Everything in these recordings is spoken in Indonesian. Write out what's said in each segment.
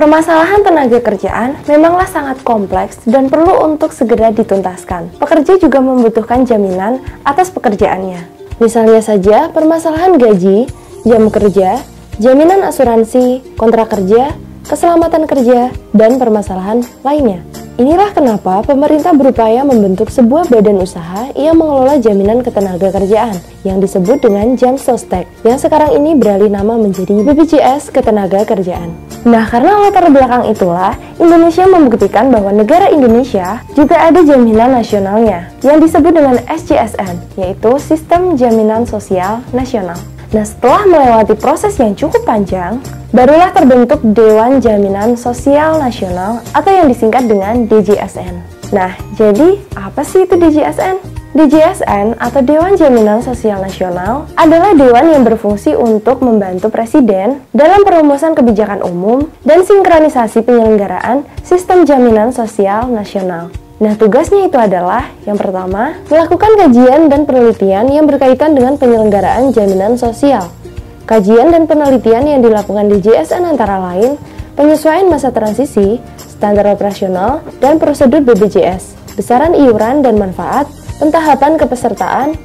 Permasalahan tenaga kerjaan memanglah sangat kompleks dan perlu untuk segera dituntaskan. Pekerja juga membutuhkan jaminan atas pekerjaannya. Misalnya saja permasalahan gaji, jam kerja, jaminan asuransi, kontrak kerja, keselamatan kerja, dan permasalahan lainnya. Inilah kenapa pemerintah berupaya membentuk sebuah badan usaha yang mengelola jaminan ketenaga kerjaan yang disebut dengan Jamsostek, yang sekarang ini beralih nama menjadi BPJS Ketenaga Kerjaan. Nah, karena latar belakang itulah, Indonesia membuktikan bahwa negara Indonesia juga ada jaminan nasionalnya yang disebut dengan SJSN, yaitu Sistem Jaminan Sosial Nasional. Nah, setelah melewati proses yang cukup panjang, barulah terbentuk Dewan Jaminan Sosial Nasional atau yang disingkat dengan DJSN. Nah, jadi apa sih itu DJSN? DJSN atau Dewan Jaminan Sosial Nasional adalah dewan yang berfungsi untuk membantu Presiden dalam perumusan kebijakan umum dan sinkronisasi penyelenggaraan Sistem Jaminan Sosial Nasional. Nah, tugasnya itu adalah, yang pertama, melakukan kajian dan penelitian yang berkaitan dengan penyelenggaraan jaminan sosial. Kajian dan penelitian yang dilakukan di DJSN antara lain, penyesuaian masa transisi, standar operasional, dan prosedur BPJS, besaran iuran dan manfaat, pentahapan kepesertaan,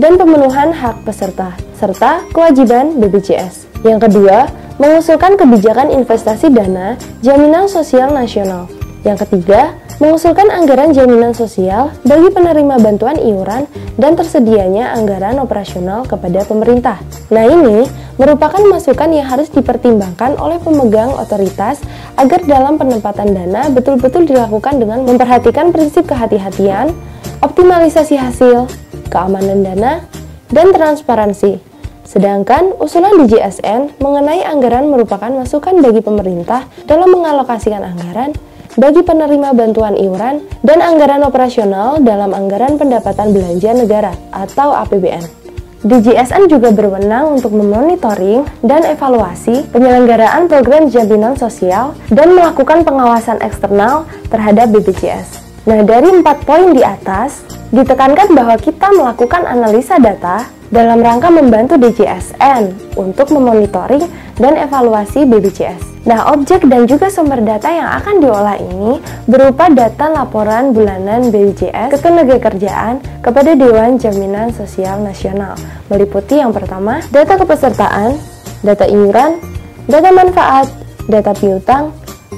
dan pemenuhan hak peserta, serta kewajiban BPJS. Yang kedua, mengusulkan kebijakan investasi dana jaminan sosial nasional. Yang ketiga, mengusulkan anggaran jaminan sosial bagi penerima bantuan iuran dan tersedianya anggaran operasional kepada pemerintah. Nah, ini merupakan masukan yang harus dipertimbangkan oleh pemegang otoritas agar dalam penempatan dana betul-betul dilakukan dengan memperhatikan prinsip kehati-hatian, optimalisasi hasil, keamanan dana, dan transparansi. Sedangkan usulan DJSN mengenai anggaran merupakan masukan bagi pemerintah dalam mengalokasikan anggaran bagi penerima bantuan iuran dan anggaran operasional dalam anggaran pendapatan belanja negara atau APBN. DJSN juga berwenang untuk memonitoring dan evaluasi penyelenggaraan program jaminan sosial dan melakukan pengawasan eksternal terhadap BPJS. Nah, dari 4 poin di atas, ditekankan bahwa kita melakukan analisa data dalam rangka membantu DJSN untuk memonitoring dan evaluasi BPJS. Nah, objek dan juga sumber data yang akan diolah ini berupa data laporan bulanan BPJS Ketenagakerjaan kepada Dewan Jaminan Sosial Nasional, meliputi yang pertama, data kepesertaan, data iuran, data manfaat, data piutang,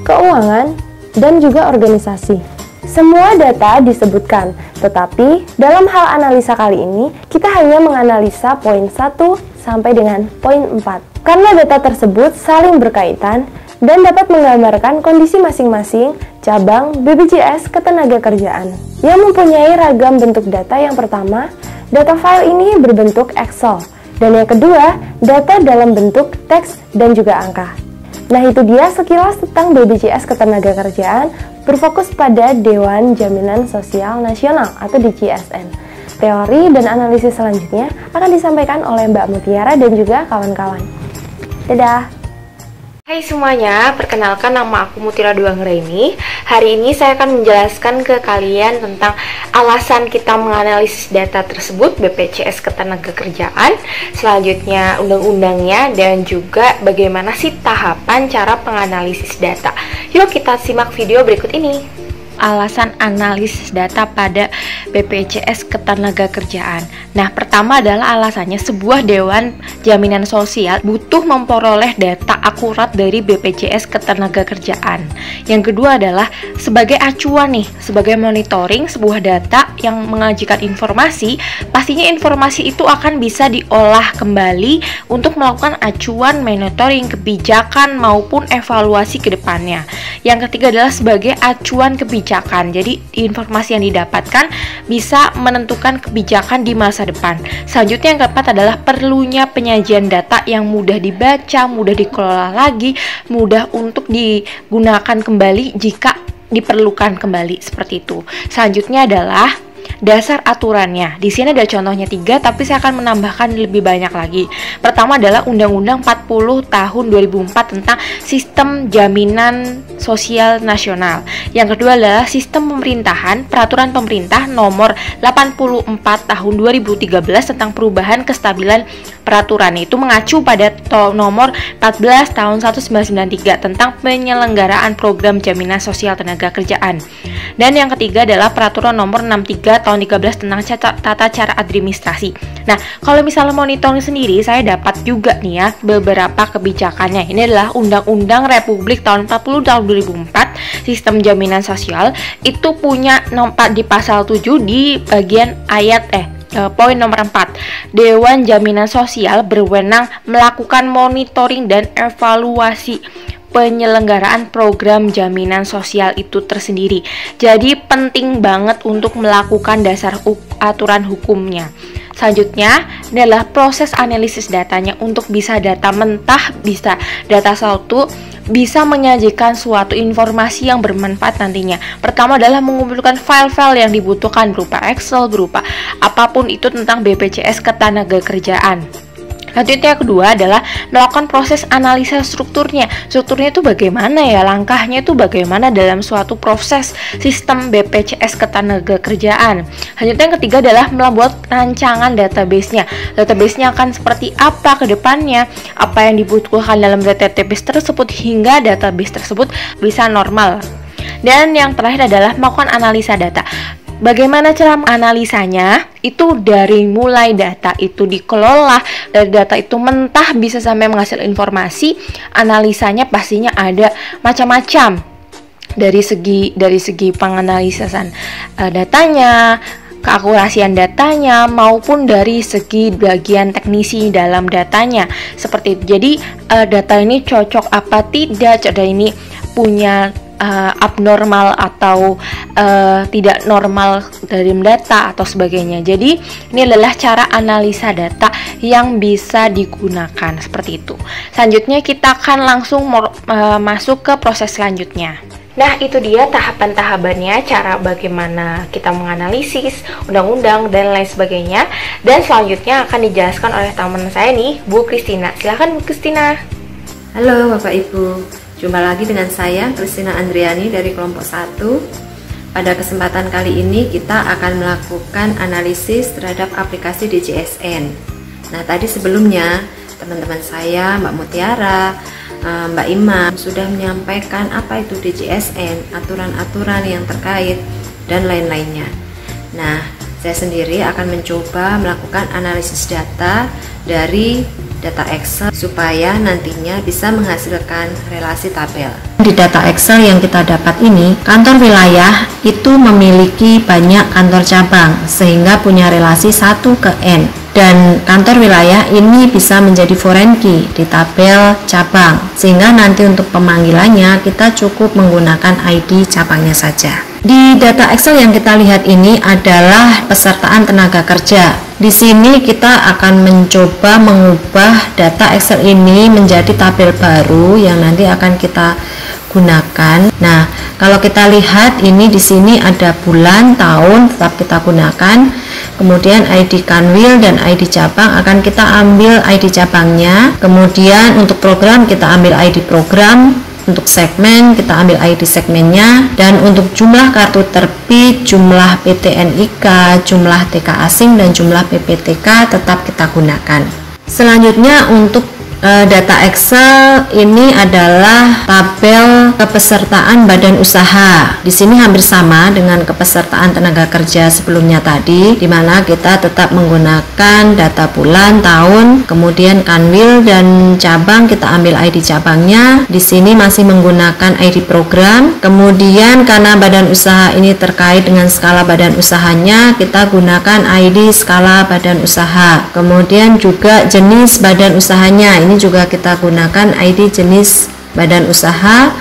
keuangan, dan juga organisasi. Semua data disebutkan, tetapi dalam hal analisa kali ini, kita hanya menganalisa poin 1 sampai dengan poin 4. Karena data tersebut saling berkaitan dan dapat menggambarkan kondisi masing-masing cabang BPJS Ketenagakerjaan yang mempunyai ragam bentuk data. Yang pertama, data file ini berbentuk Excel, dan yang kedua, data dalam bentuk teks dan juga angka. Nah, itu dia sekilas tentang BPJS Ketenagakerjaan berfokus pada Dewan Jaminan Sosial Nasional atau DJSN. Teori dan analisis selanjutnya akan disampaikan oleh Mbak Mutiara dan juga kawan-kawan. Dadah! Hai semuanya, perkenalkan nama aku Mutiara Dwi Anggraini. Hari ini saya akan menjelaskan ke kalian tentang alasan kita menganalisis data tersebut, BPJS Ketenagakerjaan, selanjutnya undang-undangnya, dan juga bagaimana sih tahapan cara penganalisis data. Yuk kita simak video berikut ini. Alasan analisis data pada BPJS Ketenagakerjaan. Nah, pertama adalah alasannya sebuah dewan jaminan sosial butuh memperoleh data akurat dari BPJS Ketenagakerjaan. Yang kedua adalah sebagai acuan nih, sebagai monitoring sebuah data yang mengajukan informasi, pastinya informasi itu akan bisa diolah kembali untuk melakukan acuan, monitoring, kebijakan maupun evaluasi ke depannya. Yang ketiga adalah sebagai acuan kebijakan. Jadi informasi yang didapatkan bisa menentukan kebijakan di masa depan. Selanjutnya yang keempat adalah perlunya penyajian data yang mudah dibaca, mudah dikelola lagi, mudah untuk digunakan kembali jika diperlukan kembali, seperti itu. Selanjutnya adalah dasar aturannya. Di sini ada contohnya 3, tapi saya akan menambahkan lebih banyak lagi. Pertama adalah Undang-Undang 40 tahun 2004 tentang Sistem Jaminan Sosial Nasional. Yang kedua adalah Sistem Pemerintahan, Peraturan Pemerintah nomor 84 tahun 2013 tentang perubahan kestabilan peraturan. Itu mengacu pada nomor 14 tahun 1993 tentang penyelenggaraan program jaminan sosial tenaga kerjaan. Dan yang ketiga adalah Peraturan nomor 63 tahun 13 tentang tata cara administrasi. Nah, kalau misalnya monitoring sendiri, saya dapat juga nih ya beberapa kebijakannya. Ini adalah Undang-Undang Republik tahun 40 tahun 2004 Sistem Jaminan Sosial. Itu punya di pasal 7 di bagian poin nomor 4, Dewan Jaminan Sosial berwenang melakukan monitoring dan evaluasi penyelenggaraan program jaminan sosial itu tersendiri. Jadi penting banget untuk melakukan dasar aturan hukumnya. Selanjutnya adalah proses analisis datanya. Untuk bisa data mentah, bisa data satu, bisa menyajikan suatu informasi yang bermanfaat nantinya. Pertama adalah mengumpulkan file-file yang dibutuhkan berupa Excel, berupa apapun itu tentang BPJS Ketenagakerjaan. Selanjutnya yang kedua adalah melakukan proses analisa strukturnya. Strukturnya itu bagaimana ya, langkahnya itu bagaimana dalam suatu proses sistem BPJS Ketenagakerjaan. Selanjutnya yang ketiga adalah membuat rancangan database-nya. Database-nya akan seperti apa ke depannya, apa yang dibutuhkan dalam database tersebut hingga database tersebut bisa normal. Dan yang terakhir adalah melakukan analisa data. Bagaimana cara analisanya? Itu dari mulai data itu dikelola, dari data itu mentah bisa sampai menghasilkan informasi. Analisanya pastinya ada macam-macam dari segi penganalisan datanya, keakurasian datanya, maupun dari segi bagian teknisi dalam datanya. Seperti itu. Jadi data ini cocok apa tidak, data ini punya abnormal atau tidak normal dari data atau sebagainya. Jadi ini adalah cara analisa data yang bisa digunakan seperti itu. Selanjutnya kita akan langsung masuk ke proses selanjutnya. Nah, itu dia tahapan-tahapannya, cara bagaimana kita menganalisis undang-undang dan lain sebagainya. Dan selanjutnya akan dijelaskan oleh teman saya nih, Bu Kristina. Silahkan Bu Kristina. Halo Bapak Ibu, jumpa lagi dengan saya Kristina Andriani dari kelompok 1. Pada kesempatan kali ini kita akan melakukan analisis terhadap aplikasi DJSN. Nah, tadi sebelumnya teman-teman saya, Mbak Mutiara, Mbak Imam sudah menyampaikan apa itu DJSN, aturan-aturan yang terkait dan lain-lainnya. Nah, saya sendiri akan mencoba melakukan analisis data dari data Excel supaya nantinya bisa menghasilkan relasi tabel. Di data Excel yang kita dapat ini, kantor wilayah itu memiliki banyak kantor cabang sehingga punya relasi 1:n. Dan kantor wilayah ini bisa menjadi foreign key di tabel cabang, sehingga nanti untuk pemanggilannya kita cukup menggunakan ID cabangnya saja. Di data Excel yang kita lihat ini adalah pesertaan tenaga kerja. Di sini kita akan mencoba mengubah data Excel ini menjadi tabel baru yang nanti akan kita gunakan. Nah, kalau kita lihat ini di sini ada bulan, tahun tetap kita gunakan. Kemudian ID Kanwil dan ID cabang akan kita ambil ID cabangnya. Kemudian untuk program kita ambil ID program. Untuk segmen kita ambil ID segmennya, dan untuk jumlah kartu terbit, jumlah PTNIK, jumlah TK asing dan jumlah PPTK tetap kita gunakan. Selanjutnya untuk data Excel ini adalah tabel kepesertaan badan usaha. Di sini hampir sama dengan kepesertaan tenaga kerja sebelumnya tadi, di mana kita tetap menggunakan data bulan, tahun, kemudian kanwil dan cabang kita ambil ID cabangnya. Di sini masih menggunakan ID program. Kemudian karena badan usaha ini terkait dengan skala badan usahanya, kita gunakan ID skala badan usaha. Kemudian juga jenis badan usahanya, ini juga kita gunakan ID jenis badan usaha.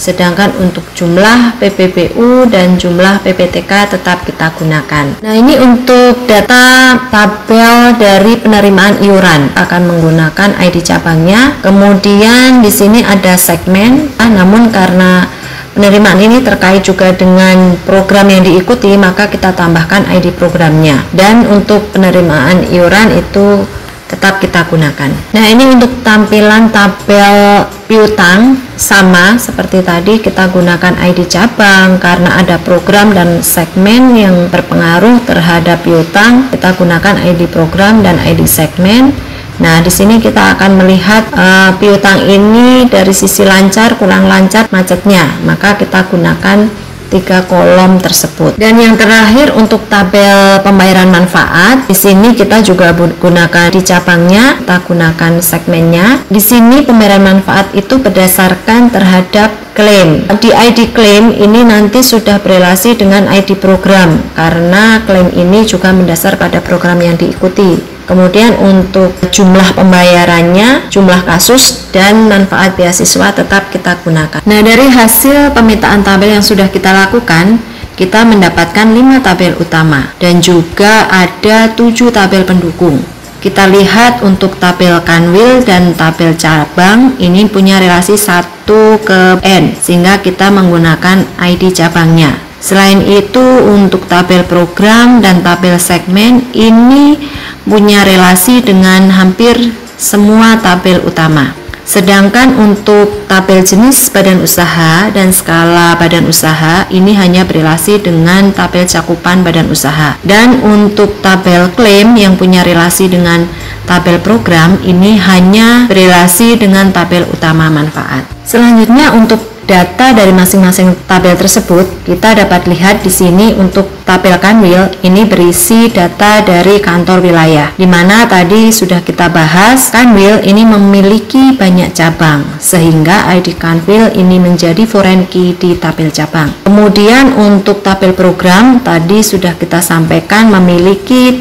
Sedangkan untuk jumlah PPBU dan jumlah PPTK tetap kita gunakan. Nah, ini untuk data tabel dari penerimaan iuran akan menggunakan ID cabangnya. Kemudian di sini ada segmen, namun karena penerimaan ini terkait juga dengan program yang diikuti, maka kita tambahkan ID programnya. Dan untuk penerimaan iuran itu tetap kita gunakan. Nah, ini untuk tampilan tabel piutang sama seperti tadi, kita gunakan ID cabang karena ada program dan segmen yang berpengaruh terhadap piutang. Kita gunakan ID program dan ID segmen. Nah, di sini kita akan melihat piutang ini dari sisi lancar, kurang lancar, macetnya. Maka kita gunakan 3 kolom tersebut. Dan yang terakhir untuk tabel pembayaran manfaat, di sini kita juga gunakan di cabangnya, kita gunakan segmennya. Di sini pembayaran manfaat itu berdasarkan terhadap klaim. Di ID klaim ini nanti sudah berelasi dengan ID program karena klaim ini juga mendasar pada program yang diikuti. Kemudian untuk jumlah pembayarannya, jumlah kasus, dan manfaat beasiswa tetap kita gunakan. Nah, dari hasil pemetaan tabel yang sudah kita lakukan, kita mendapatkan 5 tabel utama dan juga ada 7 tabel pendukung. Kita lihat untuk tabel kanwil dan tabel cabang ini punya relasi 1 ke N, sehingga kita menggunakan ID cabangnya. Selain itu untuk tabel program dan tabel segmen ini punya relasi dengan hampir semua tabel utama. Sedangkan untuk tabel jenis badan usaha dan skala badan usaha ini hanya berelasi dengan tabel cakupan badan usaha. Dan untuk tabel klaim yang punya relasi dengan tabel program ini hanya berelasi dengan tabel utama manfaat. Selanjutnya untuk data dari masing-masing tabel tersebut kita dapat lihat di sini. Untuk tabel kanwil ini berisi data dari kantor wilayah, di mana tadi sudah kita bahas kanwil ini memiliki banyak cabang sehingga ID kanwil ini menjadi foreign key di tabel cabang. Kemudian untuk tabel program tadi sudah kita sampaikan memiliki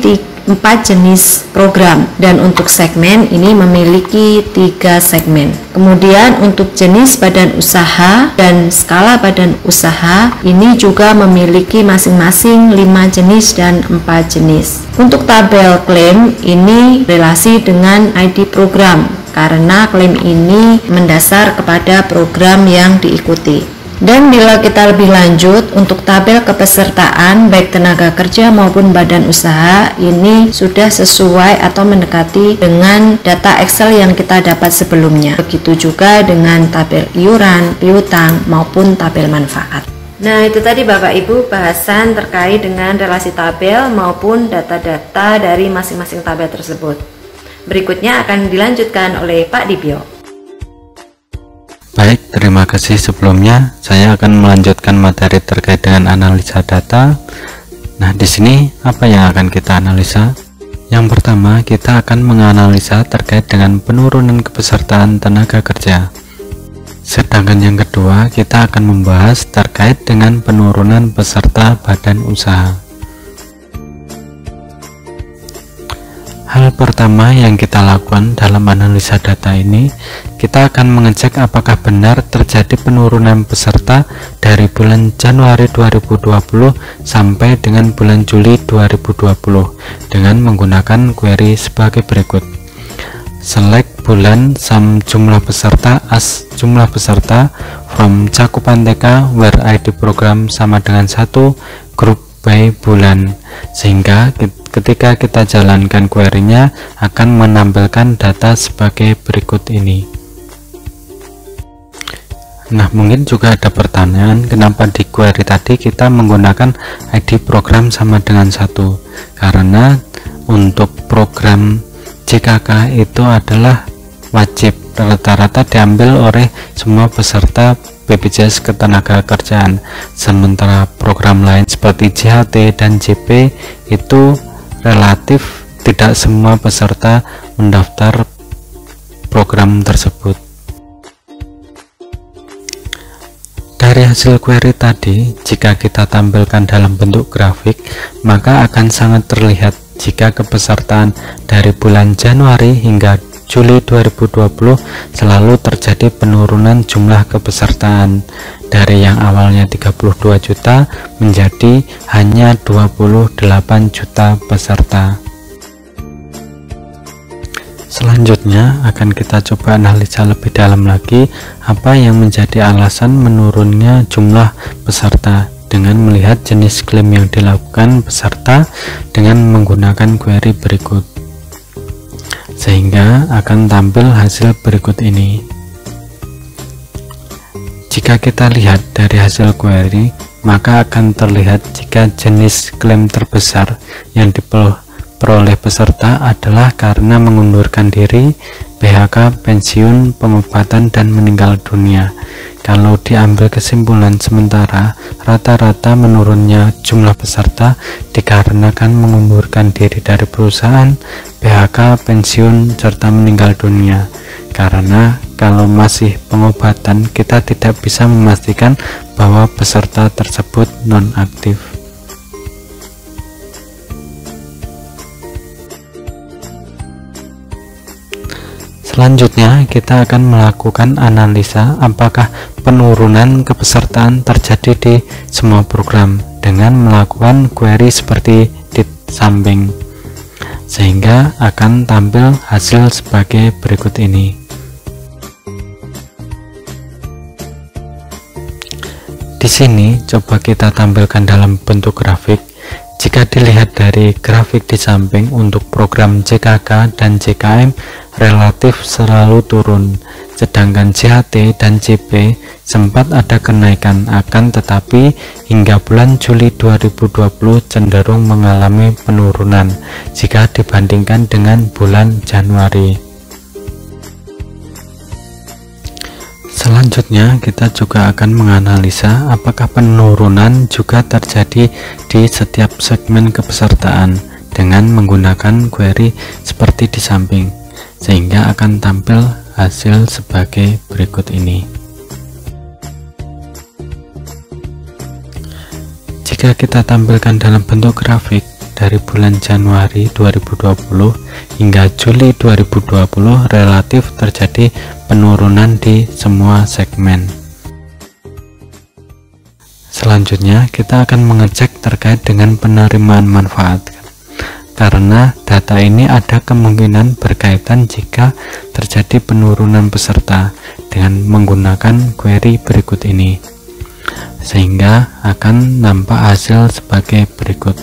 4 jenis program, dan untuk segmen ini memiliki 3 segmen. Kemudian untuk jenis badan usaha dan skala badan usaha ini juga memiliki masing-masing 5 jenis dan 4 jenis. Untuk tabel klaim ini relasi dengan ID program karena klaim ini mendasar kepada program yang diikuti. Dan bila kita lebih lanjut untuk tabel kepesertaan baik tenaga kerja maupun badan usaha ini sudah sesuai atau mendekati dengan data Excel yang kita dapat sebelumnya. Begitu juga dengan tabel iuran, piutang maupun tabel manfaat. Nah, itu tadi Bapak Ibu bahasan terkait dengan relasi tabel maupun data-data dari masing-masing tabel tersebut. Berikutnya akan dilanjutkan oleh Pak Dibyo. Baik, terima kasih. Sebelumnya saya akan melanjutkan materi terkait dengan analisa data. Nah, di sini apa yang akan kita analisa? Yang pertama, kita akan menganalisa terkait dengan penurunan kepesertaan tenaga kerja. Sedangkan yang kedua, kita akan membahas terkait dengan penurunan peserta badan usaha. Hal pertama yang kita lakukan dalam analisa data ini, kita akan mengecek apakah benar terjadi penurunan peserta dari bulan Januari 2020 sampai dengan bulan Juli 2020 dengan menggunakan query sebagai berikut. Select bulan sum jumlah peserta as jumlah peserta from cakupan TK where ID program sama dengan 1 grup by bulan, sehingga ketika kita jalankan query-nya akan menampilkan data sebagai berikut ini. Nah, mungkin juga ada pertanyaan kenapa di query tadi kita menggunakan ID program sama dengan 1, karena untuk program JKK itu adalah wajib rata-rata diambil oleh semua peserta BPJS Ketenagakerjaan, sementara program lain seperti JHT dan JP itu relatif tidak semua peserta mendaftar program tersebut. Dari hasil query tadi, jika kita tampilkan dalam bentuk grafik, maka akan sangat terlihat jika kepesertaan dari bulan Januari hingga Juli 2020 selalu terjadi penurunan jumlah kepesertaan dari yang awalnya 32 juta menjadi hanya 28 juta peserta. Selanjutnya akan kita coba analisa lebih dalam lagi apa yang menjadi alasan menurunnya jumlah peserta dengan melihat jenis klaim yang dilakukan peserta dengan menggunakan query berikut, sehingga akan tampil hasil berikut ini. Jika kita lihat dari hasil query, maka akan terlihat jika jenis klaim terbesar yang diperoleh peserta adalah karena mengundurkan diri, PHK, pensiun, pengobatan, dan meninggal dunia. Kalau diambil kesimpulan sementara, rata-rata menurunnya jumlah peserta dikarenakan mengundurkan diri dari perusahaan, PHK, pensiun, serta meninggal dunia. Karena kalau masih pengobatan, kita tidak bisa memastikan bahwa peserta tersebut non-aktif. Selanjutnya, kita akan melakukan analisa apakah penurunan kepesertaan terjadi di semua program dengan melakukan query seperti di samping, sehingga akan tampil hasil sebagai berikut ini. Di sini coba kita tampilkan dalam bentuk grafik. Jika dilihat dari grafik di samping, untuk program JKK dan JKM relatif selalu turun, sedangkan JHT dan JP sempat ada kenaikan, akan tetapi hingga bulan Juli 2020 cenderung mengalami penurunan jika dibandingkan dengan bulan Januari. Selanjutnya kita juga akan menganalisa apakah penurunan juga terjadi di setiap segmen kepesertaan dengan menggunakan query seperti di samping, sehingga akan tampil hasil sebagai berikut ini. Jika kita tampilkan dalam bentuk grafik dari bulan Januari 2020 hingga Juli 2020, relatif terjadi penurunan di semua segmen. Selanjutnya kita akan mengecek terkait dengan penerimaan manfaat, karena data ini ada kemungkinan berkaitan jika terjadi penurunan peserta dengan menggunakan query berikut ini, sehingga akan nampak hasil sebagai berikut.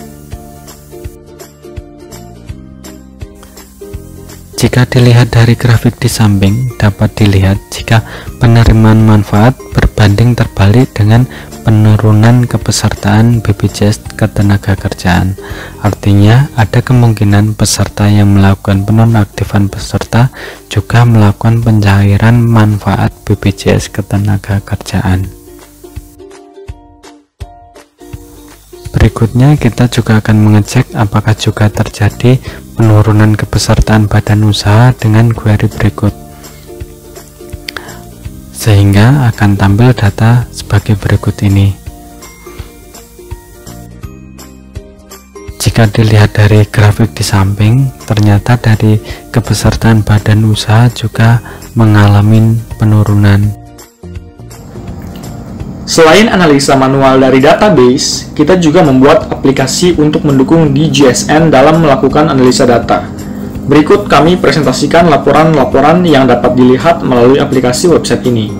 Jika dilihat dari grafik di samping, dapat dilihat jika penerimaan manfaat berbanding terbalik dengan penurunan kepesertaan BPJS Ketenagakerjaan. Artinya, ada kemungkinan peserta yang melakukan penonaktifan peserta juga melakukan pencairan manfaat BPJS Ketenagakerjaan. Berikutnya kita juga akan mengecek apakah juga terjadi penurunan kepesertaan badan usaha dengan query berikut, sehingga akan tampil data sebagai berikut ini. Jika dilihat dari grafik di samping, ternyata dari kepesertaan badan usaha juga mengalami penurunan. Selain analisa manual dari database, kita juga membuat aplikasi untuk mendukung DJSN dalam melakukan analisa data. Berikut kami presentasikan laporan-laporan yang dapat dilihat melalui aplikasi website ini.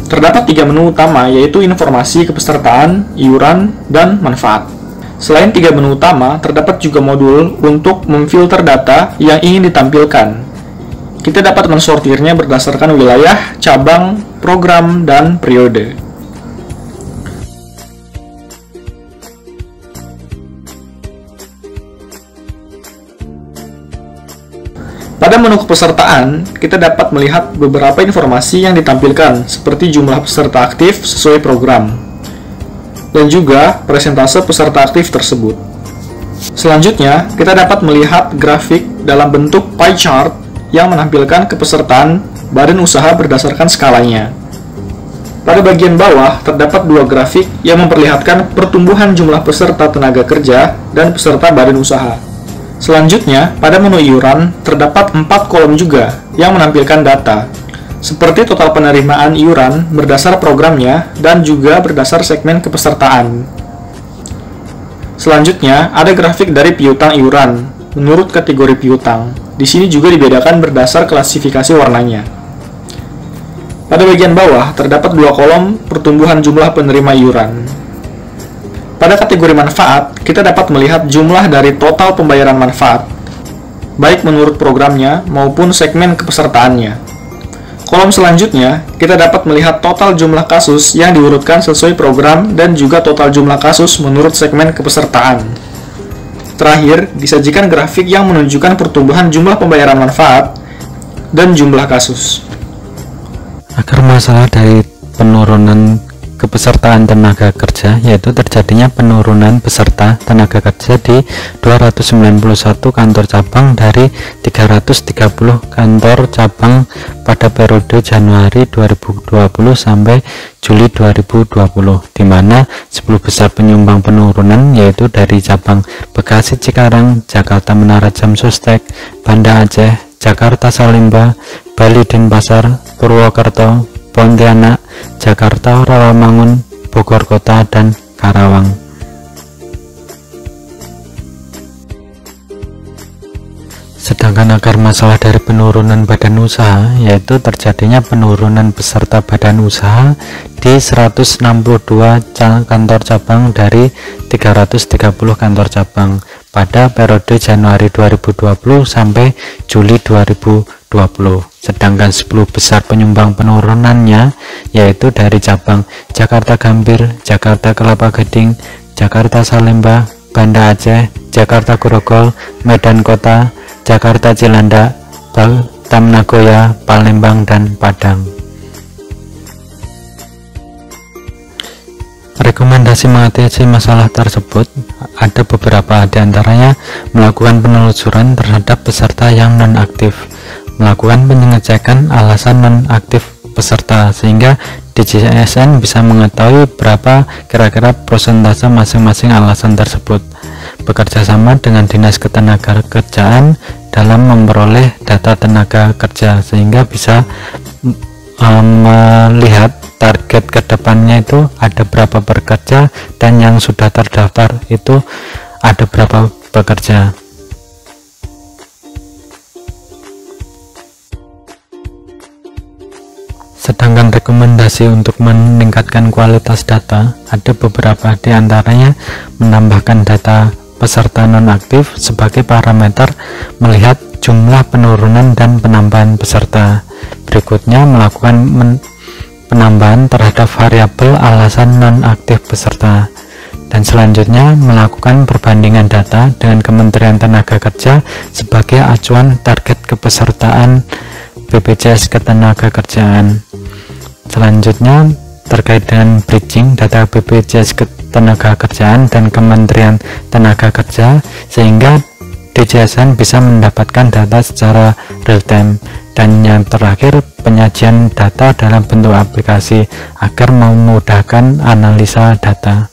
Terdapat 3 menu utama, yaitu informasi kepesertaan, iuran, dan manfaat. Selain 3 menu utama, terdapat juga modul untuk memfilter data yang ingin ditampilkan. Kita dapat mensortirnya berdasarkan wilayah, cabang, program, dan periode. Pada menu kepesertaan, kita dapat melihat beberapa informasi yang ditampilkan, seperti jumlah peserta aktif sesuai program, dan juga persentase peserta aktif tersebut. Selanjutnya, kita dapat melihat grafik dalam bentuk pie chart yang menampilkan kepesertaan badan usaha berdasarkan skalanya. Pada bagian bawah, terdapat 2 grafik yang memperlihatkan pertumbuhan jumlah peserta tenaga kerja dan peserta badan usaha. Selanjutnya, pada menu iuran, terdapat 4 kolom juga yang menampilkan data, seperti total penerimaan iuran berdasar programnya dan juga berdasar segmen kepesertaan. Selanjutnya, ada grafik dari piutang iuran, menurut kategori piutang. Di sini juga dibedakan berdasar klasifikasi warnanya. Pada bagian bawah terdapat dua kolom pertumbuhan jumlah penerima iuran. Pada kategori manfaat, kita dapat melihat jumlah dari total pembayaran manfaat, baik menurut programnya maupun segmen kepesertaannya. Kolom selanjutnya, kita dapat melihat total jumlah kasus yang diurutkan sesuai program dan juga total jumlah kasus menurut segmen kepesertaan. Terakhir, disajikan grafik yang menunjukkan pertumbuhan jumlah pembayaran manfaat dan jumlah kasus. Agar masalah dari penurunan kepesertaan tenaga kerja, yaitu terjadinya penurunan peserta tenaga kerja di 291 kantor cabang dari 330 kantor cabang pada periode Januari 2020 sampai Juli 2020, di mana 10 besar penyumbang penurunan yaitu dari cabang Bekasi Cikarang, Jakarta Menara Jam Sostek, Banda Aceh, Jakarta Salemba, Bali Denpasar, Purwokerto, Pontianak, Jakarta, Rawamangun, Bogor Kota, dan Karawang. Sedangkan akar masalah dari penurunan badan usaha yaitu terjadinya penurunan peserta badan usaha di 162 kantor cabang dari 330 kantor cabang pada periode Januari 2020 sampai Juli 2020. Sedangkan 10 besar penyumbang penurunannya yaitu dari cabang Jakarta Gambir, Jakarta Kelapa Gading, Jakarta Salemba, Banda Aceh, Jakarta Grogol, Medan Kota, Jakarta Cilandak, Batam Nagoya, Palembang, dan Padang. Rekomendasi mengatasi masalah tersebut ada beberapa, diantaranya melakukan penelusuran terhadap peserta yang non-aktif, melakukan pengecekan alasan non-aktif peserta sehingga DJSN bisa mengetahui berapa kira-kira persentase masing-masing alasan tersebut, bekerja sama dengan Dinas Ketenagakerjaan dalam memperoleh data tenaga kerja sehingga bisa melihat target kedepannya itu ada berapa pekerja dan yang sudah terdaftar itu ada berapa pekerja. Sedangkan rekomendasi untuk meningkatkan kualitas data ada beberapa, diantaranya menambahkan data peserta nonaktif sebagai parameter melihat jumlah penurunan dan penambahan peserta. Berikutnya melakukan penambahan terhadap variabel alasan nonaktif peserta. Dan selanjutnya melakukan perbandingan data dengan Kementerian Tenaga Kerja sebagai acuan target kepesertaan BPJS Ketenagakerjaan. Selanjutnya terkait dengan bridging data BPJS Ketenagakerjaan dan Kementerian Tenaga Kerja sehingga DJSN bisa mendapatkan data secara real time. Dan yang terakhir penyajian data dalam bentuk aplikasi agar memudahkan analisa data.